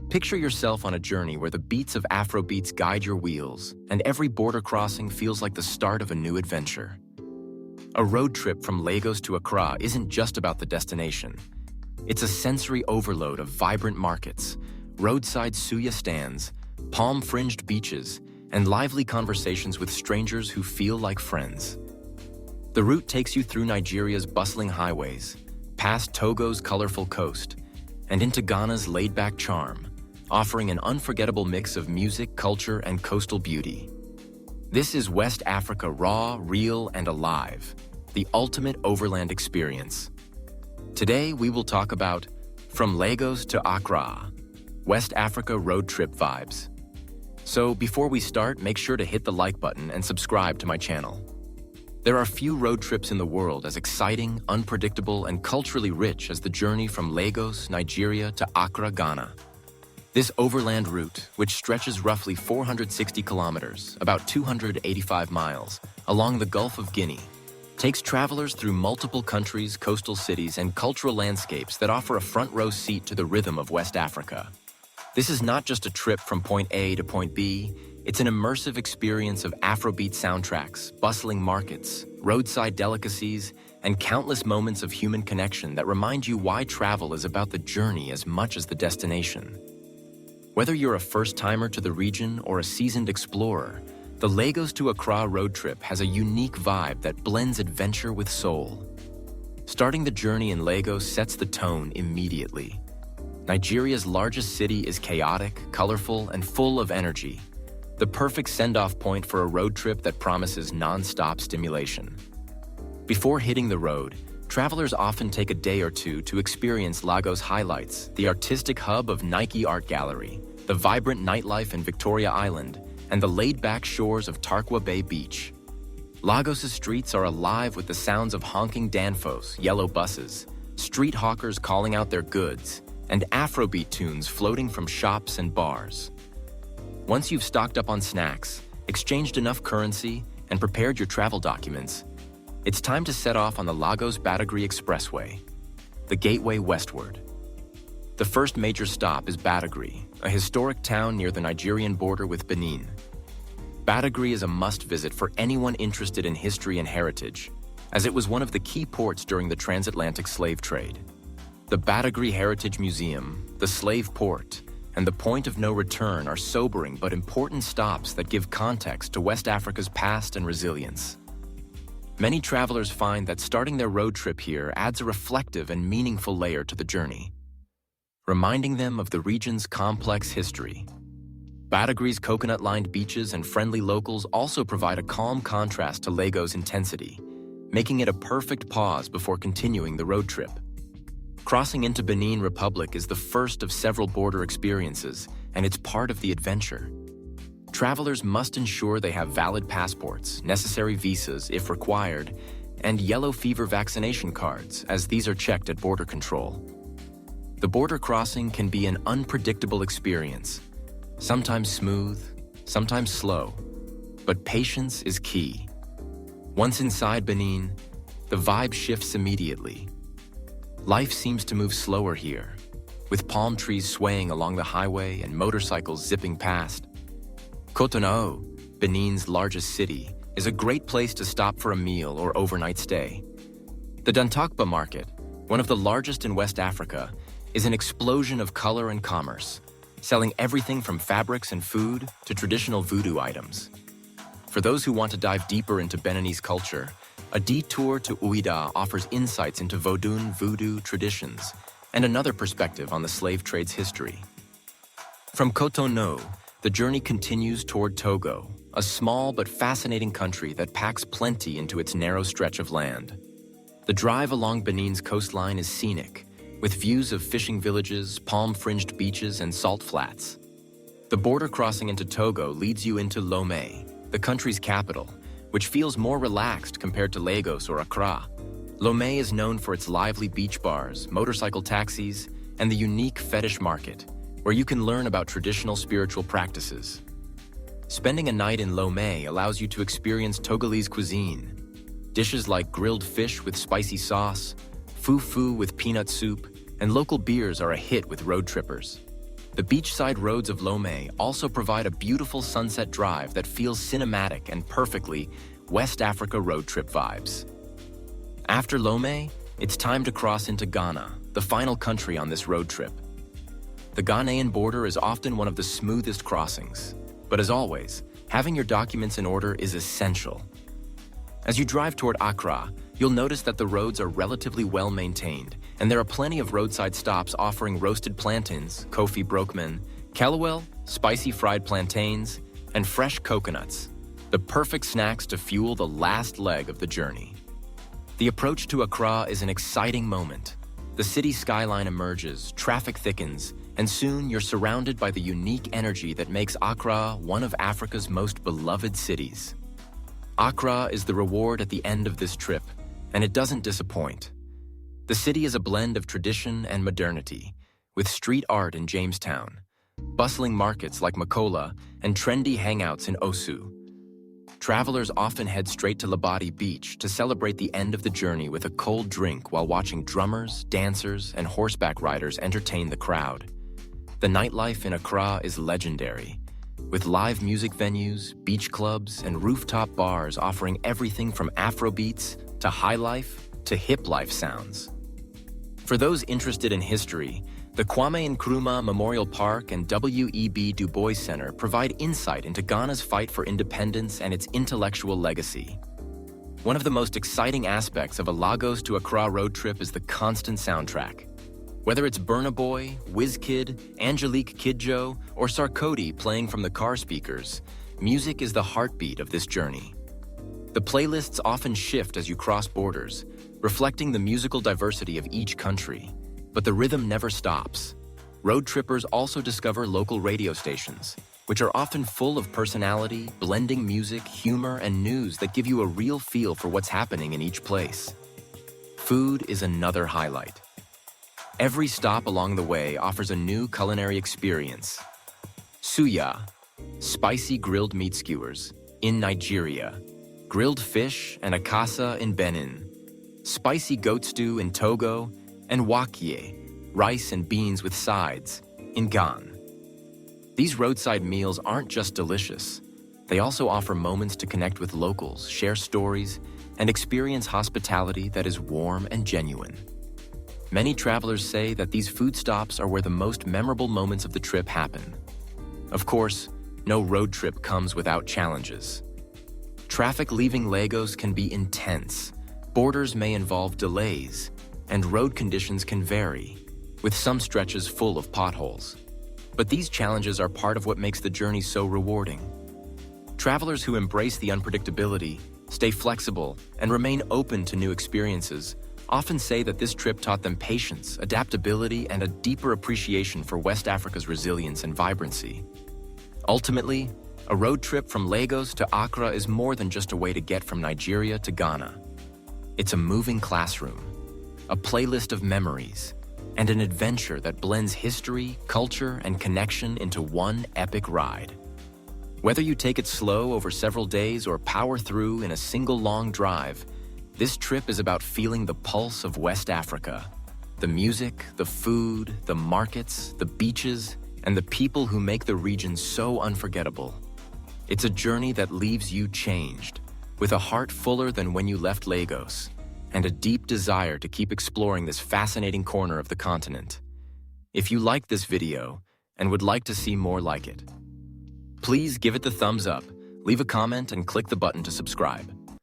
Picture yourself on a journey where the beats of Afrobeats guide your wheels, and every border crossing feels like the start of a new adventure. A road trip from Lagos to Accra isn't just about the destination. It's a sensory overload of vibrant markets, roadside suya stands, palm-fringed beaches, and lively conversations with strangers who feel like friends. The route takes you through Nigeria's bustling highways, past Togo's colorful coast, and into Ghana's laid-back charm, offering an unforgettable mix of music, culture, and coastal beauty. This is West Africa raw, real, and alive, the ultimate overland experience. Today, we will talk about From Lagos to Accra, West Africa road trip vibes. So before we start, make sure to hit the like button and subscribe to my channel. There are few road trips in the world as exciting, unpredictable, and culturally rich as the journey from Lagos, Nigeria to Accra, Ghana. This overland route, which stretches roughly 460 kilometers, about 285 miles, along the Gulf of Guinea, takes travelers through multiple countries, coastal cities, and cultural landscapes that offer a front-row seat to the rhythm of West Africa. This is not just a trip from point A to point B, it's an immersive experience of Afrobeat soundtracks, bustling markets, roadside delicacies, and countless moments of human connection that remind you why travel is about the journey as much as the destination. Whether you're a first-timer to the region or a seasoned explorer, the Lagos to Accra road trip has a unique vibe that blends adventure with soul. Starting the journey in Lagos sets the tone immediately. Nigeria's largest city is chaotic, colorful, and full of energy, the perfect send-off point for a road trip that promises non-stop stimulation. Before hitting the road, travelers often take a day or two to experience Lagos highlights, the artistic hub of Nike Art Gallery, the vibrant nightlife in Victoria Island, and the laid-back shores of Tarkwa Bay Beach. Lagos's streets are alive with the sounds of honking danfos, yellow buses, street hawkers calling out their goods, and Afrobeat tunes floating from shops and bars. Once you've stocked up on snacks, exchanged enough currency, and prepared your travel documents, it's time to set off on the Lagos-Badagry Expressway, the gateway westward. The first major stop is Badagry, a historic town near the Nigerian border with Benin. Badagry is a must-visit for anyone interested in history and heritage, as it was one of the key ports during the transatlantic slave trade. The Badagry Heritage Museum, the Slave Port, and the Point of No Return are sobering but important stops that give context to West Africa's past and resilience. Many travelers find that starting their road trip here adds a reflective and meaningful layer to the journey, reminding them of the region's complex history. Badagry's coconut-lined beaches and friendly locals also provide a calm contrast to Lagos' intensity, making it a perfect pause before continuing the road trip. Crossing into Benin Republic is the first of several border experiences, and it's part of the adventure. Travelers must ensure they have valid passports, necessary visas if required, and yellow fever vaccination cards, as these are checked at border control. The border crossing can be an unpredictable experience, sometimes smooth, sometimes slow, but patience is key. Once inside Benin, the vibe shifts immediately. Life seems to move slower here, with palm trees swaying along the highway and motorcycles zipping past. Cotonou, Benin's largest city, is a great place to stop for a meal or overnight stay. The Dantokba market, one of the largest in West Africa, is an explosion of color and commerce, selling everything from fabrics and food to traditional voodoo items. For those who want to dive deeper into Beninese culture, a detour to Ouida offers insights into Vodun voodoo traditions and another perspective on the slave trade's history. From Cotonou, the journey continues toward Togo, a small but fascinating country that packs plenty into its narrow stretch of land. The drive along Benin's coastline is scenic, with views of fishing villages, palm-fringed beaches, and salt flats. The border crossing into Togo leads you into Lomé, the country's capital, which feels more relaxed compared to Lagos or Accra. Lomé is known for its lively beach bars, motorcycle taxis, and the unique fetish market, where you can learn about traditional spiritual practices. Spending a night in Lomé allows you to experience Togolese cuisine. Dishes like grilled fish with spicy sauce, fufu with peanut soup, and local beers are a hit with road trippers. The beachside roads of Lomé also provide a beautiful sunset drive that feels cinematic and perfectly West Africa road trip vibes. After Lomé, it's time to cross into Ghana, the final country on this road trip. The Ghanaian border is often one of the smoothest crossings, but as always, having your documents in order is essential. As you drive toward Accra, you'll notice that the roads are relatively well maintained, and there are plenty of roadside stops offering roasted plantains, kofi brokmen, kelewel, spicy fried plantains, and fresh coconuts, the perfect snacks to fuel the last leg of the journey. The approach to Accra is an exciting moment. The city skyline emerges, traffic thickens, and soon you're surrounded by the unique energy that makes Accra one of Africa's most beloved cities. Accra is the reward at the end of this trip, and it doesn't disappoint. The city is a blend of tradition and modernity, with street art in Jamestown, bustling markets like Makola, and trendy hangouts in Osu. Travelers often head straight to Labadi Beach to celebrate the end of the journey with a cold drink while watching drummers, dancers, and horseback riders entertain the crowd. The nightlife in Accra is legendary, with live music venues, beach clubs, and rooftop bars offering everything from Afrobeats to high life to hip life sounds. For those interested in history, the Kwame Nkrumah Memorial Park and W.E.B. Du Bois Center provide insight into Ghana's fight for independence and its intellectual legacy. One of the most exciting aspects of a Lagos to Accra road trip is the constant soundtrack. Whether it's Burna Boy, Wizkid, Angelique Kidjo, or Sarkodie playing from the car speakers, music is the heartbeat of this journey. The playlists often shift as you cross borders, reflecting the musical diversity of each country. But the rhythm never stops. Road trippers also discover local radio stations, which are often full of personality, blending music, humor, and news that give you a real feel for what's happening in each place. Food is another highlight. Every stop along the way offers a new culinary experience. Suya, spicy grilled meat skewers, in Nigeria. Grilled fish and akasa in Benin. Spicy goat stew in Togo, and wakie, rice and beans with sides, in Ghana. These roadside meals aren't just delicious. They also offer moments to connect with locals, share stories, and experience hospitality that is warm and genuine. Many travelers say that these food stops are where the most memorable moments of the trip happen. Of course, no road trip comes without challenges. Traffic leaving Lagos can be intense. Borders may involve delays, and road conditions can vary, with some stretches full of potholes. But these challenges are part of what makes the journey so rewarding. Travelers who embrace the unpredictability, stay flexible, and remain open to new experiences often say that this trip taught them patience, adaptability, and a deeper appreciation for West Africa's resilience and vibrancy. Ultimately, a road trip from Lagos to Accra is more than just a way to get from Nigeria to Ghana. It's a moving classroom, a playlist of memories, and an adventure that blends history, culture, and connection into one epic ride. Whether you take it slow over several days or power through in a single long drive, this trip is about feeling the pulse of West Africa. The music, the food, the markets, the beaches, and the people who make the region so unforgettable. It's a journey that leaves you changed, with a heart fuller than when you left Lagos, and a deep desire to keep exploring this fascinating corner of the continent. If you liked this video and would like to see more like it, please give it the thumbs up, leave a comment, and click the button to subscribe.